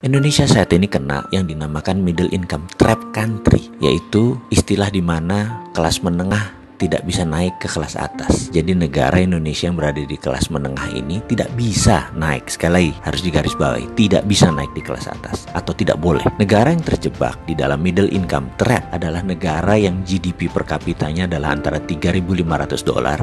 Indonesia saat ini kena yang dinamakan middle income trap country, yaitu istilah di mana kelas menengah tidak bisa naik ke kelas atas. Jadi negara Indonesia yang berada di kelas menengah ini tidak bisa naik. Sekali lagi harus digarisbawahi, tidak bisa naik di kelas atas atau tidak boleh. Negara yang terjebak di dalam middle income trap adalah negara yang GDP per kapitanya adalah antara $3.500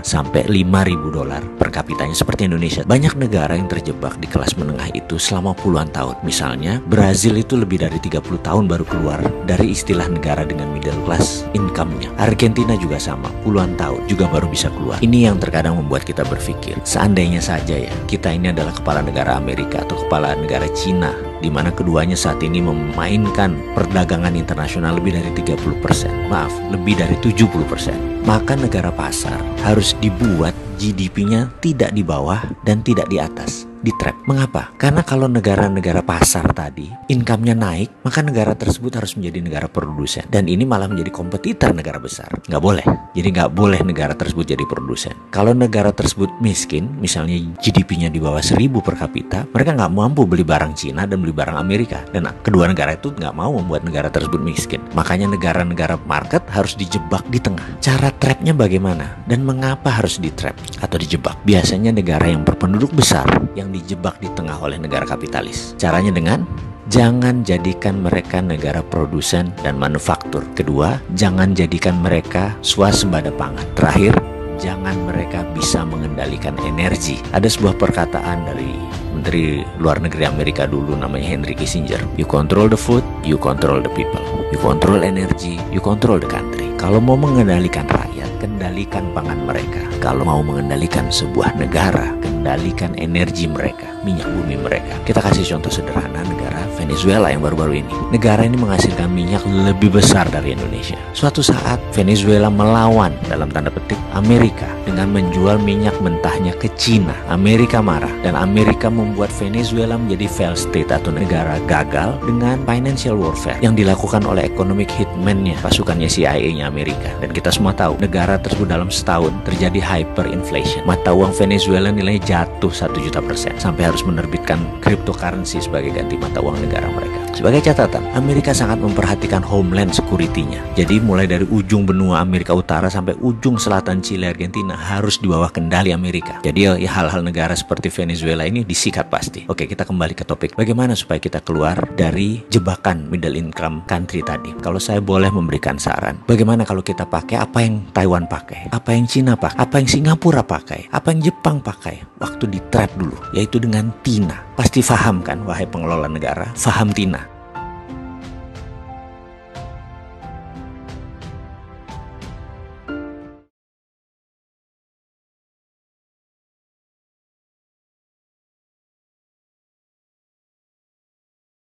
sampai $5.000 per kapitanya seperti Indonesia. Banyak negara yang terjebak di kelas menengah itu selama puluhan tahun. Misalnya Brazil itu lebih dari 30 tahun baru keluar dari istilah negara dengan middle class income-nya. Argentina juga sama, puluhan tahun juga baru bisa keluar. Ini yang terkadang membuat kita berpikir, seandainya saja ya kita ini adalah kepala negara Amerika atau kepala negara Cina, di mana keduanya saat ini memainkan perdagangan internasional lebih dari 30%, maaf, lebih dari 70%. Maka negara pasar harus dibuat GDP-nya tidak di bawah dan tidak di atas, di trap. Mengapa? Karena kalau negara-negara pasar tadi income-nya naik, maka negara tersebut harus menjadi negara produsen, dan ini malah menjadi kompetitor negara besar. Nggak boleh. Jadi nggak boleh negara tersebut jadi produsen. Kalau negara tersebut miskin, misalnya GDP-nya di bawah 1.000 per kapita, mereka nggak mampu beli barang Cina dan beli barang Amerika, dan kedua negara itu nggak mau membuat negara tersebut miskin. Makanya negara-negara market harus dijebak di tengah. Cara trapnya bagaimana dan mengapa harus di trap atau dijebak? Biasanya negara yang berpenduduk besar yang dijebak di tengah oleh negara kapitalis. Caranya dengan jangan jadikan mereka negara produsen dan manufaktur. Kedua, jangan jadikan mereka swasembada pangan. Terakhir, jangan mereka bisa mengendalikan energi. Ada sebuah perkataan dari Menteri Luar Negeri Amerika dulu namanya Henry Kissinger. You control the food, you control the people. You control energy, you control the country. Kalau mau mengendalikan rakyat, kendalikan pangan mereka. Kalau mau mengendalikan sebuah negara, kendalikan energi mereka, minyak bumi mereka. Kita kasih contoh sederhana negara Venezuela yang baru-baru ini. Negara ini menghasilkan minyak lebih besar dari Indonesia. Suatu saat Venezuela melawan dalam tanda petik Amerika dengan menjual minyak mentahnya ke Cina. Amerika marah dan Amerika membuat Venezuela menjadi failed state atau negara gagal dengan financial warfare yang dilakukan oleh economic hitman-nya, pasukannya CIA-nya Amerika. Dan kita semua tahu negara tersebut dalam setahun terjadi hyperinflation. Mata uang Venezuela nilainya jatuh 1.000.000% sampai harus menerbitkan cryptocurrency sebagai ganti mata uang negara mereka. Sebagai catatan, Amerika sangat memperhatikan homeland security-nya. Jadi mulai dari ujung benua Amerika Utara sampai ujung selatan Chile, Argentina harus di bawah kendali Amerika. Jadi ya hal-hal negara seperti Venezuela ini disikat pasti. Oke, kita kembali ke topik. Bagaimana supaya kita keluar dari jebakan middle income country tadi? Kalau saya boleh memberikan saran, bagaimana kalau kita pakai apa yang Taiwan pakai, apa yang Cina pakai, apa yang Singapura pakai, apa yang Jepang pakai waktu di trap dulu, yaitu dengan TINA. Pasti paham kan, wahai pengelola negara, paham TINA.